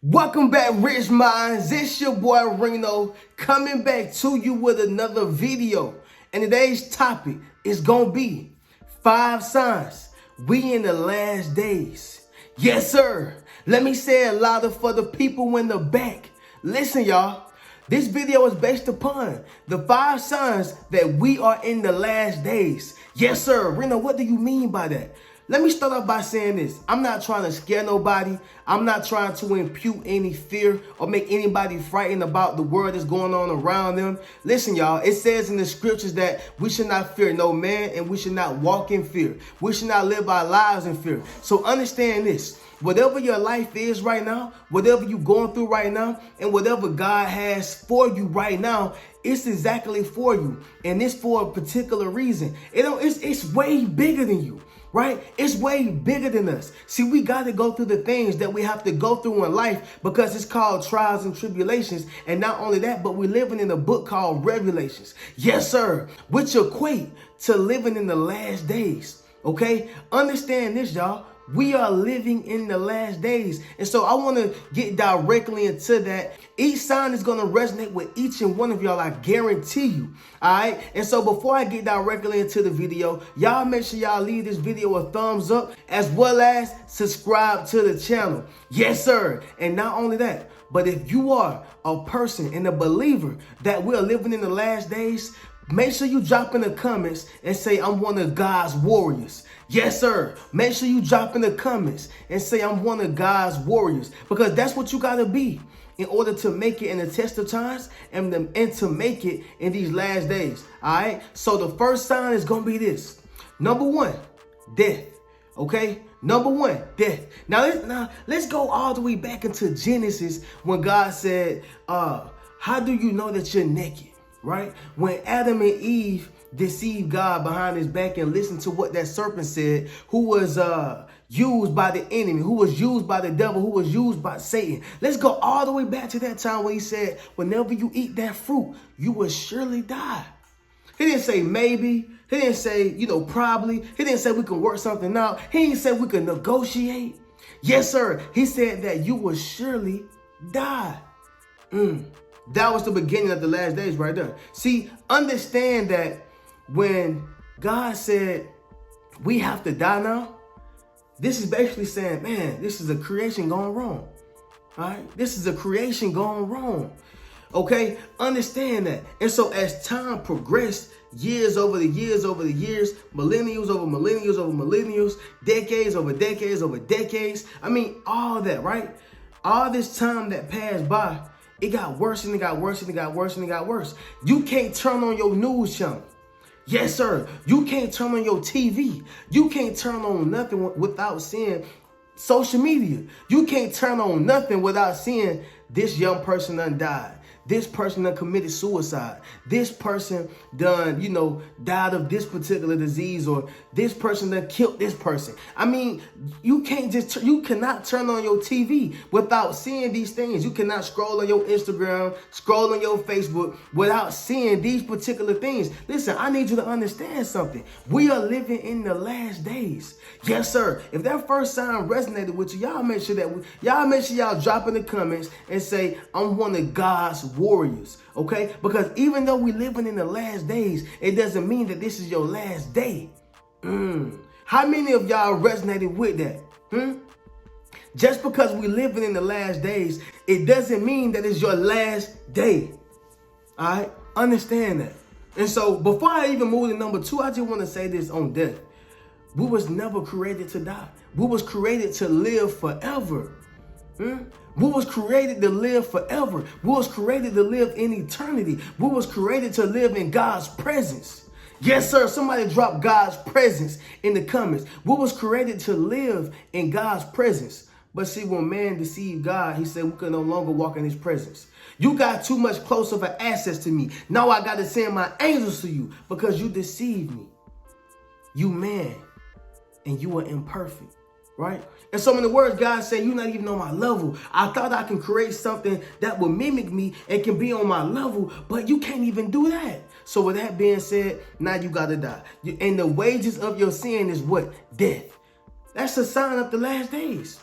Welcome back, Rich Minds. It's your boy RHENO coming back to you with another video. And today's topic is gonna be 5 signs we in the last days. Yes, sir. Let me say it louder for the people in the back. Listen, y'all. This video is based upon the 5 signs that we are in the last days. Yes, sir. RHENO, what do you mean by that? Let me start off by saying this. I'm not trying to scare nobody. I'm not trying to impute any fear or make anybody frightened about the world that's going on around them. Listen, y'all, it says in the scriptures that we should not fear no man and we should not walk in fear. We should not live our lives in fear. So understand this. Whatever your life is right now, whatever you're going through right now, and whatever God has for you right now, it's exactly for you. And it's for a particular reason. It's way bigger than you. Right? It's way bigger than us. See, we got to go through the things that we have to go through in life because it's called trials and tribulations. And not only that, but we're living in a book called Revelations. Yes, sir. Which equate to living in the last days. Okay? Understand this, y'all. We are living in the last days. And so I want to get directly into that. Each sign is going to resonate with each and one of y'all, I guarantee you. All right. And so before I get directly into the video, y'all make sure y'all leave this video a thumbs up as well as subscribe to the channel. Yes, sir. And not only that, but if you are a person and a believer that we're living in the last days, make sure you drop in the comments and say, I'm one of God's warriors. Yes, sir. Make sure you drop in the comments and say, I'm one of God's warriors. Because that's what you got to be in order to make it in the test of times and to make it in these last days. All right. So the first sign is going to be this. Number 1, death. Okay. Number 1, death. Now let's go all the way back into Genesis when God said, how do you know that you're naked? Right? When Adam and Eve deceived God behind his back and listened to what that serpent said, who was used by the enemy, who was used by the devil, who was used by Satan. Let's go all the way back to that time when he said, whenever you eat that fruit, you will surely die. He didn't say maybe. He didn't say, probably. He didn't say we can work something out. He didn't say we can negotiate. Yes, sir. He said that you will surely die. That was the beginning of the last days right there. See, understand that when God said we have to die now, this is basically saying, man, this is a creation gone wrong. All right? This is a creation gone wrong. Okay? Understand that. And so as time progressed, years over the years, millennials over millennials, decades over decades. I mean, all that, right? All this time that passed by, it got worse and it got worse and it got worse and it got worse. You can't turn on your news channel. Yes, sir. You can't turn on your TV. You can't turn on nothing without seeing social media. You can't turn on nothing without seeing this young person done died. This person done committed suicide. This person done, died of this particular disease, or this person done killed this person. I mean, you cannot turn on your TV without seeing these things. You cannot scroll on your Instagram, scroll on your Facebook without seeing these particular things. Listen, I need you to understand something. We are living in the last days. Yes, sir. If that first sign resonated with you, y'all make sure y'all drop in the comments and say, I'm one of God's warriors. Okay? Because even though we're living in the last days, it doesn't mean that this is your last day. How many of y'all resonated with that? Just because we're living in the last days, it doesn't mean that it's your last day. All right? Understand that. And so before I even move to number 2, I just want to say this on death. We was never created to die. We was created to live forever. We was created to live forever. We was created to live in eternity. We was created to live in God's presence. Yes, sir. Somebody drop God's presence in the comments. We was created to live in God's presence. But see, when man deceived God, he said we could no longer walk in his presence. You got too much close of an access to me. Now I got to send my angels to you because you deceived me. You man, and you are imperfect. Right? And so in the words, God said, you're not even on my level. I thought I can create something that will mimic me and can be on my level, but you can't even do that. So with that being said, now you got to die. And the wages of your sin is what? Death. That's a sign of the last days.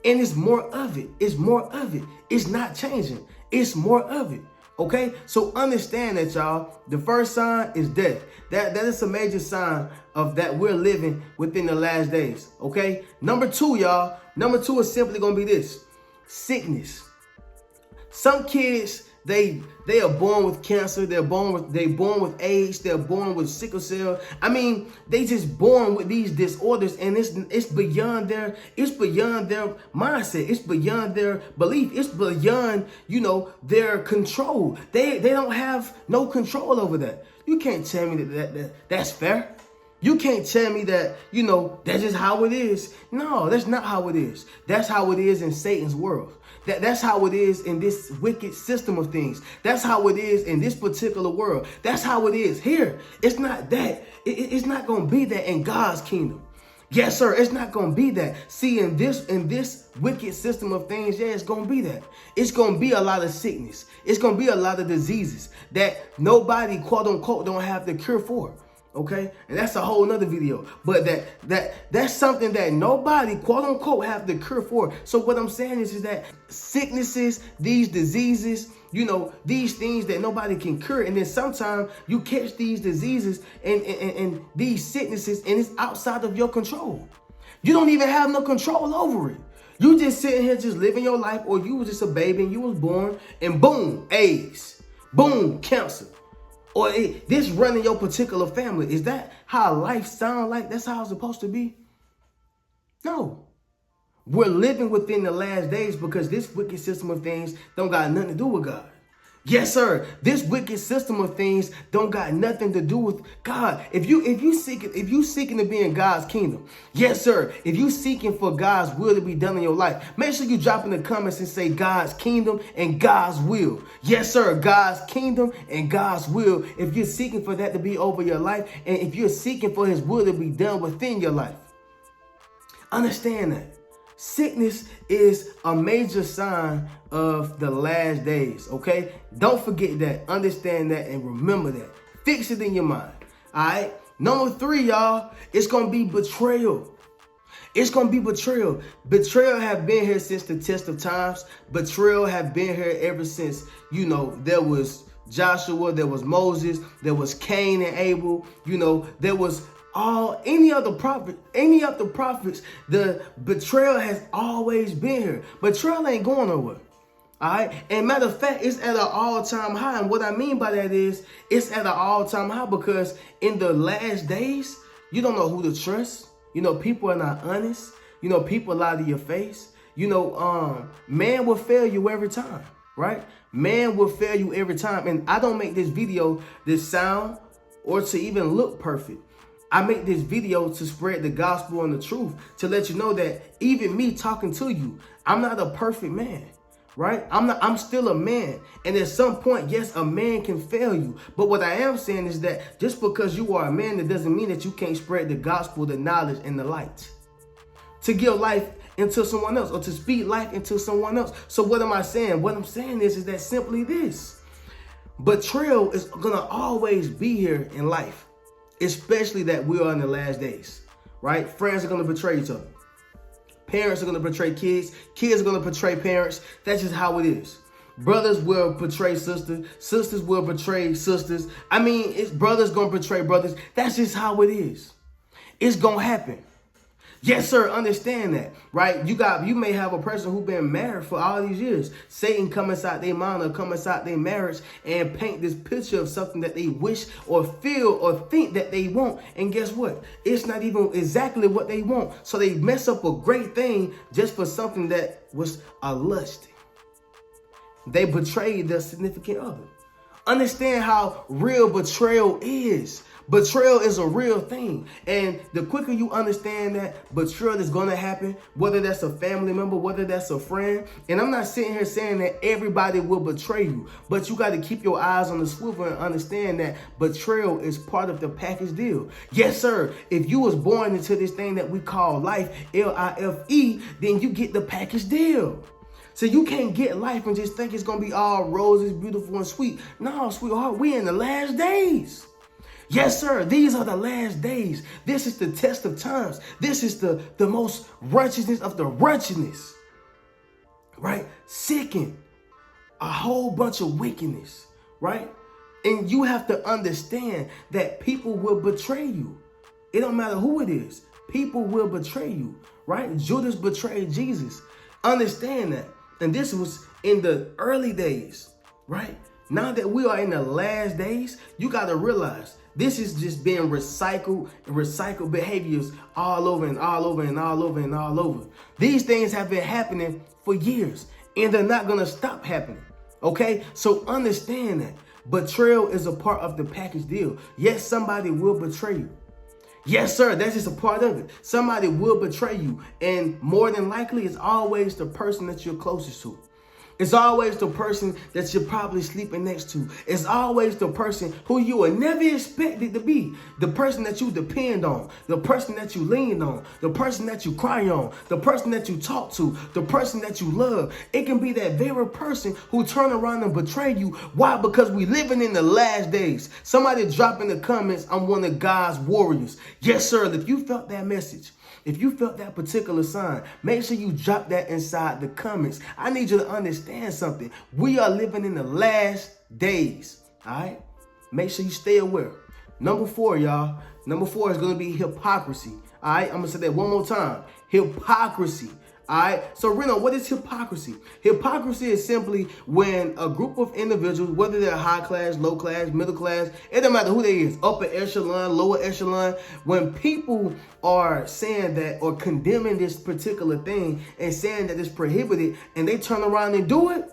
And it's more of it. It's more of it. It's not changing. It's more of it. Okay? So understand that, y'all. The first sign is death. That is a major sign of that we're living within the last days. Okay? Number two, y'all. Number two is simply going to be this. Sickness. Some kids, they are born with cancer. They're born with AIDS. They're born with sickle cell. I mean, they just born with these disorders, and it's beyond their mindset. It's beyond their belief. It's beyond, their control. They don't have no control over that. You can't tell me that's fair. You can't tell me that, that's just how it is. No, that's not how it is. That's how it is in Satan's world. That's how it is in this wicked system of things. That's how it is in this particular world. That's how it is here. It's not that. It's not going to be that in God's kingdom. Yes, sir. It's not going to be that. See, in this wicked system of things, yeah, it's going to be that. It's going to be a lot of sickness. It's going to be a lot of diseases that nobody, quote unquote, don't have the cure for. Okay, and that's a whole nother video. But that's something that nobody, quote unquote, have the cure for. So what I'm saying is that sicknesses, these diseases, these things that nobody can cure. And then sometimes you catch these diseases and these sicknesses, and it's outside of your control. You don't even have no control over it. You just sitting here just living your life, or you was just a baby and you was born, and boom, AIDS, boom, cancer. Or this running your particular family. Is that how life sounds like? That's how it's supposed to be? No. We're living within the last days because this wicked system of things don't got nothing to do with God. Yes, sir. This wicked system of things don't got nothing to do with God. If you seeking to be in God's kingdom, yes, sir. If you seeking for God's will to be done in your life, make sure you drop in the comments and say God's kingdom and God's will. Yes, sir. God's kingdom and God's will. If you're seeking for that to be over your life, and if you're seeking for his will to be done within your life, understand that. Sickness is a major sign of the last days, okay? Don't forget that, understand that, and remember that. Fix it in your mind, all right? Number three, y'all, it's going to be betrayal. It's going to be betrayal. Betrayal have been here since the test of times. Betrayal have been here ever since, there was Joshua, there was Moses, there was Cain and Abel, there was any of the prophets, the betrayal has always been here. Betrayal ain't going nowhere. All right. And matter of fact, it's at an all-time high. And what I mean by that is it's at an all-time high because in the last days, you don't know who to trust. People are not honest. People lie to your face. Man will fail you every time, right? Man will fail you every time. And I don't make this video to sound or to even look perfect. I make this video to spread the gospel and the truth, to let you know that even me talking to you, I'm not a perfect man, right? I'm still a man. And at some point, yes, a man can fail you. But what I am saying is that just because you are a man, that doesn't mean that you can't spread the gospel, the knowledge, and the light. To give life into someone else, or to speak life into someone else. So what am I saying? What I'm saying is that simply this. Betrayal is going to always be here in life. Especially that we are in the last days, right? Friends are going to betray each other. Parents are going to betray kids. Kids are going to betray parents. That's just how it is. Brothers will betray sisters. Sisters will betray sisters. I mean, it's brothers going to betray brothers. That's just how it is. It's going to happen. Yes, sir. Understand that, right? You may have a person who's been married for all these years. Satan come inside their mind or come inside their marriage and paint this picture of something that they wish or feel or think that they want. And guess what? It's not even exactly what they want. So they mess up a great thing just for something that was a lust. They betrayed their significant other. Understand how real betrayal is. Betrayal is a real thing. And the quicker you understand that betrayal is going to happen, whether that's a family member, whether that's a friend. And I'm not sitting here saying that everybody will betray you, but you got to keep your eyes on the swivel and understand that betrayal is part of the package deal. Yes, sir. If you was born into this thing that we call life, L-I-F-E, then you get the package deal. So you can't get life and just think it's going to be all roses, beautiful and sweet. No, sweetheart, we in the last days. Yes, sir. These are the last days. This is the test of times. This is the most righteousness of the righteousness. right? Seeking a whole bunch of wickedness, right? And you have to understand that people will betray you. It don't matter who it is. People will betray you, right? Judas betrayed Jesus. Understand that. And this was in the early days, right? Now that we are in the last days, you got to realize this is just being recycled and recycled behaviors all over and all over and all over and all over. These things have been happening for years and they're not going to stop happening. Okay, so understand that betrayal is a part of the package deal. Yes, somebody will betray you. Yes, sir, that's just a part of it. Somebody will betray you. And more than likely, it's always the person that you're closest to. It's always the person that you're probably sleeping next to. It's always the person who you were never expected to be. The person that you depend on. The person that you lean on. The person that you cry on. The person that you talk to. The person that you love. It can be that very person who turn around and betray you. Why? Because we living in the last days. Somebody drop in the comments, I'm one of God's warriors. Yes, sir. If you felt that message, if you felt that particular sign, make sure you drop that inside the comments. I need you to understand something. We are living in the last days, all right? Make sure you stay aware. Number 4, y'all. Number 4 is going to be hypocrisy, all right? I'm going to say that one more time. Hypocrisy. All right. So, RHENO, what is hypocrisy? Hypocrisy is simply when a group of individuals, whether they're high class, low class, middle class, it doesn't matter who they is, upper echelon, lower echelon, when people are saying that or condemning this particular thing and saying that it's prohibited and they turn around and do it.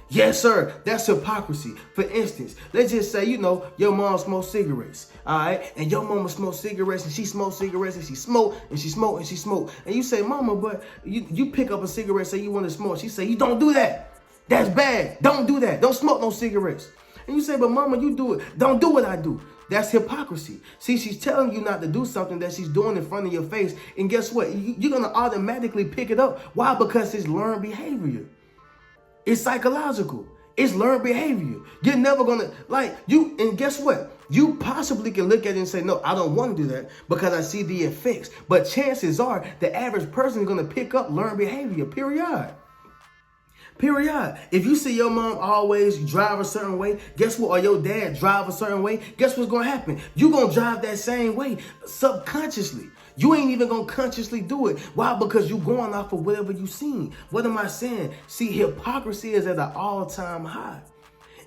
Yes, sir. That's hypocrisy. For instance, let's just say, your mom smokes cigarettes, all right? And your mama smokes cigarettes and she smokes cigarettes and she smoke and she smoke and she smoke. And you say, mama, but you pick up a cigarette, say you want to smoke. She say, you don't do that. That's bad. Don't do that. Don't smoke no cigarettes. And you say, but mama, you do it. Don't do what I do. That's hypocrisy. See, she's telling you not to do something that she's doing in front of your face. And guess what? You're going to automatically pick it up. Why? Because it's learned behavior. It's psychological. It's learned behavior. You're never going to, and guess what? You possibly can look at it and say, no, I don't want to do that because I see the effects. But chances are the average person is going to pick up learned behavior, period. Period. If you see your mom always drive a certain way, guess what? Or your dad drive a certain way, guess what's going to happen? You're going to drive that same way subconsciously. You ain't even going to consciously do it. Why? Because you're going off of whatever you seen. What am I saying? See, hypocrisy is at an all-time high.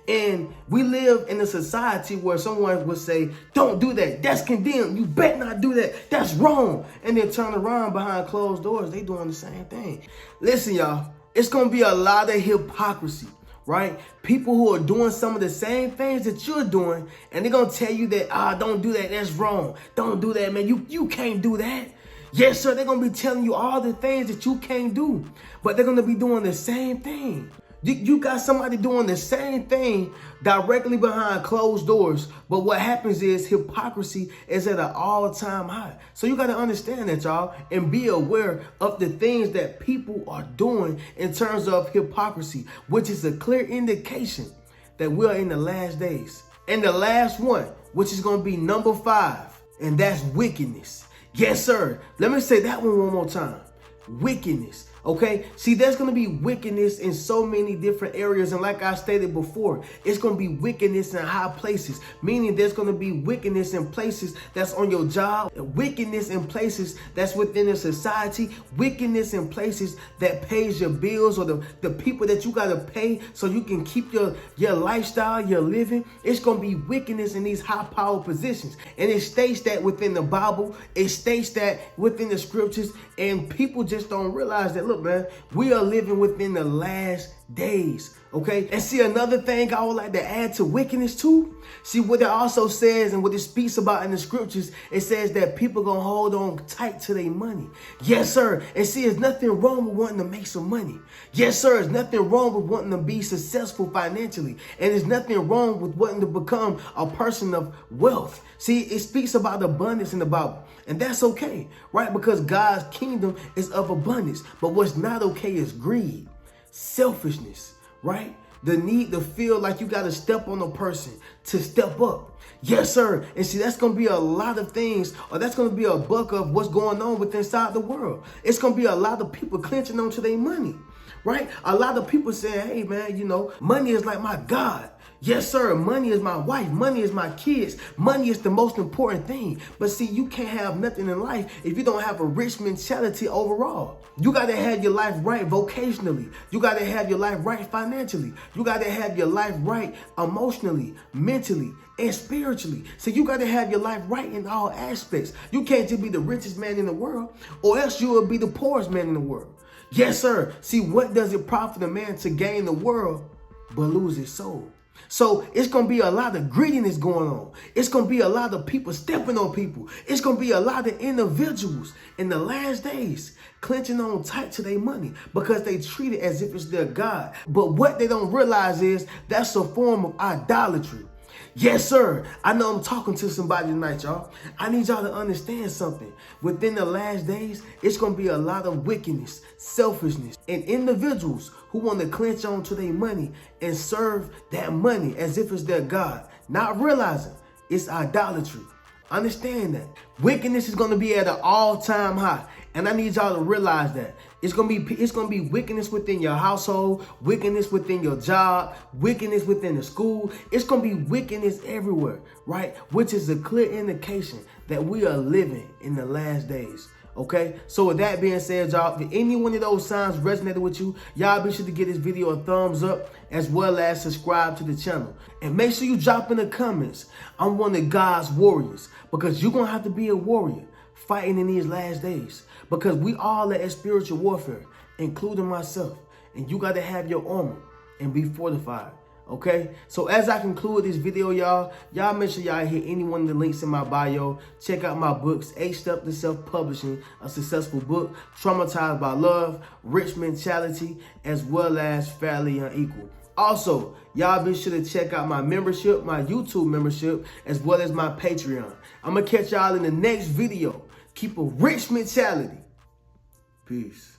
And we live in a society where someone would say, don't do that. That's condemned. You better not do that. That's wrong. And then turn around behind closed doors. They doing the same thing. Listen, y'all. It's going to be a lot of hypocrisy, right? People who are doing some of the same things that you're doing, and they're going to tell you that, don't do that. That's wrong. Don't do that, man. You can't do that. Yes, sir. They're going to be telling you all the things that you can't do, but they're going to be doing the same thing. You got somebody doing the same thing directly behind closed doors. But what happens is hypocrisy is at an all-time high. So you got to understand that, y'all, and be aware of the things that people are doing in terms of hypocrisy, which is a clear indication that we are in the last days. And the last one, which is going to be number 5, and that's wickedness. Yes, sir. Let me say that one more time. Wickedness. Okay, see, there's going to be wickedness in so many different areas. And like I stated before, it's going to be wickedness in high places, meaning there's going to be wickedness in places that's on your job, wickedness in places that's within a society, wickedness in places that pays your bills or the people that you got to pay so you can keep your lifestyle, your living. It's going to be wickedness in these high power positions. And it states that within the Bible, it states that within the scriptures, and people just don't realize that. Look, man, we are living within the last days, okay? And see, another thing I would like to add to wickedness too. See, what it also says and what it speaks about in the scriptures, it says that people gonna hold on tight to their money. Yes, sir. And see, there's nothing wrong with wanting to make some money. Yes, sir. There's nothing wrong with wanting to be successful financially. And there's nothing wrong with wanting to become a person of wealth. See, it speaks about abundance in the Bible. And that's okay, right? Because God's kingdom is of abundance. But what's not okay is greed, selfishness, right? The need to feel like you got to step on a person to step up. Yes, sir. And see, that's going to be a lot of things, or that's going to be a buck of what's going on within inside the world. It's going to be a lot of people clenching onto their money, right? A lot of people saying, hey man, you know, money is like my God. Yes, sir. Money is my wife. Money is my kids. Money is the most important thing. But see, you can't have nothing in life if you don't have a rich mentality overall. You got to have your life right vocationally. You got to have your life right financially. You got to have your life right emotionally, mentally, and spiritually. So you got to have your life right in all aspects. You can't just be the richest man in the world, or else you will be the poorest man in the world. Yes, sir. See, what does it profit a man to gain the world but lose his soul? So it's going to be a lot of greediness going on. It's going to be a lot of people stepping on people. It's going to be a lot of individuals in the last days clenching on tight to their money because they treat it as if it's their God. But what they don't realize is that's a form of idolatry. Yes, sir. I know I'm talking to somebody tonight, y'all. I need y'all to understand something. Within the last days, it's going to be a lot of wickedness, selfishness, and individuals who want to clench on to their money and serve that money as if it's their God, not realizing it's idolatry. Understand that. Wickedness is going to be at an all-time high. And I need y'all to realize that. It's gonna be wickedness within your household, wickedness within your job, wickedness within the school. It's gonna be wickedness everywhere, right? Which is a clear indication that we are living in the last days. Okay, so with that being said, y'all, if any one of those signs resonated with you, y'all be sure to give this video a thumbs up as well as subscribe to the channel. And make sure you drop in the comments, I'm one of God's warriors, because you're going to have to be a warrior fighting in these last days, because we all are at spiritual warfare, including myself. And you got to have your armor and be fortified. Okay, so as I conclude this video, y'all make sure y'all hit any one of the links in my bio. Check out my books, 8 Steps to Self-Publishing a Successful Book, Traumatized by Love, Rich Mentality, as well as Fairly Unequal. Also, y'all be sure to check out my membership, my YouTube membership, as well as my Patreon. I'm going to catch y'all in the next video. Keep a rich mentality. Peace.